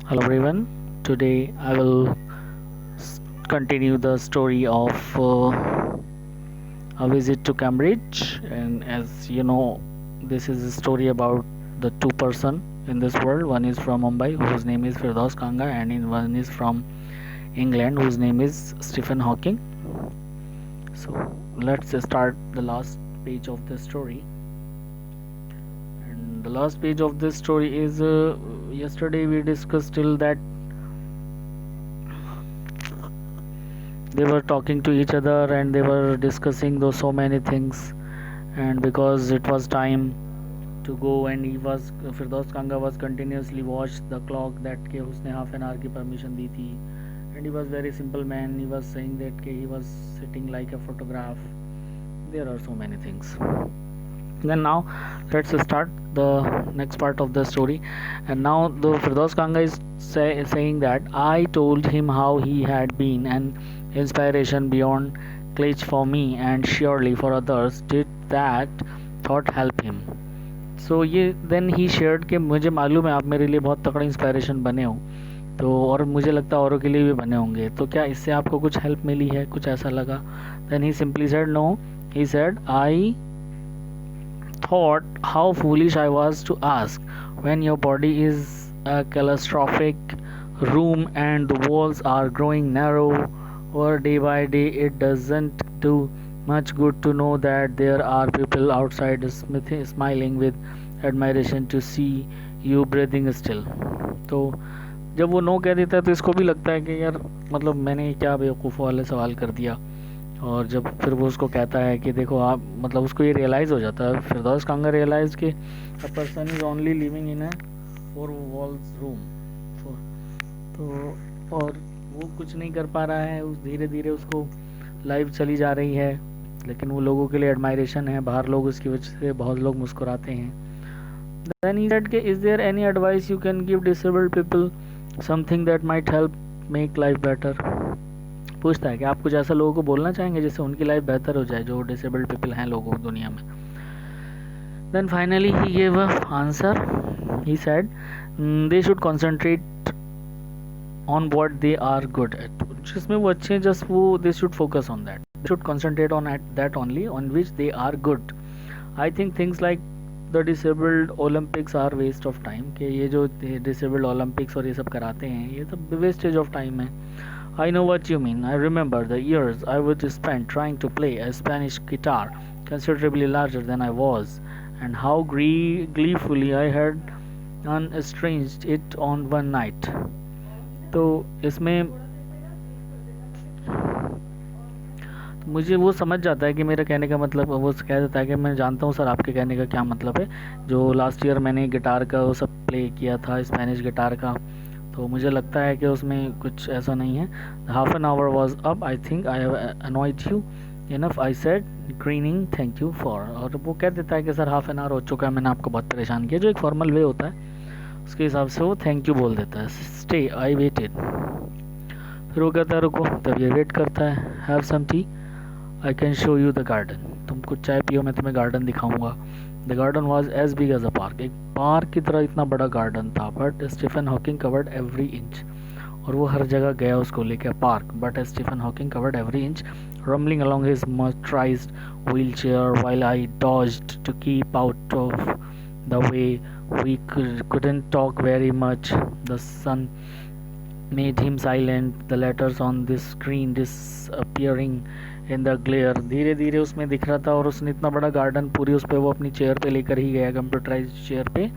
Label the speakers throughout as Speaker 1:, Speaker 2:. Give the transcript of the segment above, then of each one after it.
Speaker 1: Hello everyone. Today I will continue the story of a visit to Cambridge. And as you know, this is a story about the two person in this world. One is from Mumbai, whose name is Firdaus Kanga, and one is from England, whose name is Stephen Hawking. So let's start the last page of the story. And the last page of this story is yesterday we discussed till that they were talking to each other and they were discussing those so many things, and because it was time to go, and he was Firdaus Kanga was continuously watched the clock that ke उसने half an hour की permission दी थी, and he was very simple man. He was saying that ke he was sitting like a photograph. There are so many things. Then now let's start the next part of the story. And now the Firdaus Kanga is saying that I told him how he had been an inspiration beyond Klitsch for me and surely for others. Did that thought help him? So ये then he shared कि मुझे मालूम है आप मेरे लिए बहुत तगड़ा इंस्पायरेशन बने हो, तो और मुझे लगता है औरों के लिए भी बने होंगे, तो क्या इससे आपको कुछ हेल्प मिली है, कुछ ऐसा लगा? Then he simply said no. He said I thought how foolish I was to ask when your body is a claustrophic room and the walls are growing narrow or day by day. It doesn't do much good to know that there are people outside smiling with admiration to see you breathing still. तो जब वो no कह देता है तो इसको भी लगता है कि यार मतलब मैंने क्या बेवकूफ़ वाले सवाल कर दिया। और जब फिर वो उसको कहता है कि देखो आप मतलब उसको ये रियलाइज़ हो जाता है, फिरदौस कांगा रियलाइज कि a person is only living in a four walls room. तो और वो कुछ नहीं कर पा रहा है, उस धीरे धीरे उसको लाइफ चली जा रही है, लेकिन वो लोगों के लिए एडमायरेशन है, बाहर लोग उसकी वजह से बहुत लोग मुस्कुराते हैं। Then he said, is there any advice you can give disabled people, something that might help make life better? पूछता है कि आप कुछ ऐसा लोगों को बोलना चाहेंगे जिससे उनकी लाइफ बेहतर हो जाए, जो डिसेबल्ड पीपल हैं लोगों दुनिया में। Then finally he gave a answer. He said they should concentrate on what they are good at. जिसमें वो अच्छे हैं जस्ट वो they should focus on that, they should concentrate on at that only on which they are good. I think things like the disabled Olympics are waste of time, कि ये जो disabled Olympics और ये सब कराते हैं ये सब वेस्टेज ऑफ टाइम है. I know what you mean. I remember the years I would spend trying to play a Spanish guitar considerably larger than I was, and how gleefully I had unstringed it on one night. तो इसमें मुझे वो समझ जाता है कि मेरा कहने का मतलब, वो कह देता है कि मैं जानता हूँ सर आपके कहने का क्या मतलब है, जो लास्ट ईयर मैंने गिटार का वो सब प्ले किया था स्पेनिश गिटार का, तो मुझे लगता है कि उसमें कुछ ऐसा नहीं है. Half an hour was up, I think I have annoyed you enough, I said grinning thank you for. और वो कह देता है कि सर हाफ एन आवर हो चुका है, मैंने आपको बहुत परेशान किया, जो एक फॉर्मल वे होता है उसके हिसाब से वो थैंक यू बोल देता है. Stay I waited. फिर वो कहता है रुको, तब ये वेट करता है. Have some tea, I can show you the garden. तुम कुछ चाय पियो, मैं तुम्हें गार्डन दिखाऊंगा. The garden was as big as a park. एक पार्क की तरह इतना बड़ा गार्डन था. But Stephen Hawking covered every inch. और वो हर जगह गया उसको लेके. Park but Stephen Hawking covered every inch, rumbling along his motorized wheelchair while I dodged to keep out of the way. We couldn't talk very much. The sun made him silent, the letters on this screen disappearing in the glare. धीरे धीरे उसमें दिख रहा था, और उसने इतना बड़ा गार्डन पूरी उस पर वो अपनी चेयर पे लेकर ही गया, कंप्यूटराइज चेयर पे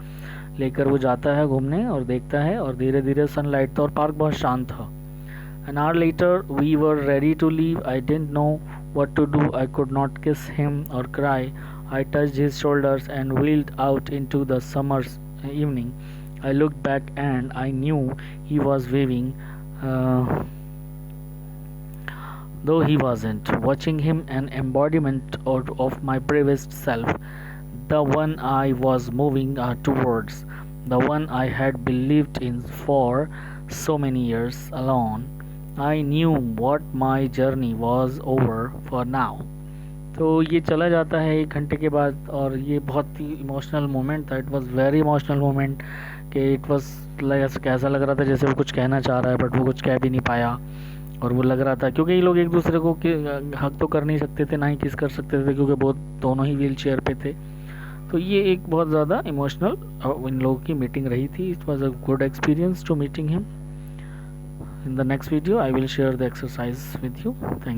Speaker 1: लेकर वो जाता है घूमने और देखता है, और धीरे धीरे सनलाइट था और पार्क बहुत शांत था. An hour later we were ready to leave. I didn't know what to do. I could not kiss him or cry. I touched his shoulders and wheeled out into the summer's evening. I looked back and I knew he was waving. Though he wasn't, watching him an embodiment of my bravest self, the one I was moving towards, the one I had believed in for so many years alone. I knew what my journey was over for now. तो ये चला जाता है 1 घंटे के बाद, और ये बहुत ही इमोशनल मोमेंट था। It was very emotional moment कि इट वाज लाइक ऐसा लग रहा था जैसे वो कुछ कहना चाह रहा है बट वो कुछ कह भी नहीं पाया। और वो लग रहा था क्योंकि ये लोग एक दूसरे को हक तो कर नहीं सकते थे, ना ही किस कर सकते थे, क्योंकि बहुत दोनों ही व्हील चेयर पे थे। तो ये एक बहुत ज़्यादा इमोशनल इन लोगों की मीटिंग रही थी। It was a good experience to meeting him. In the next video I will share the exercise with you. Thank you.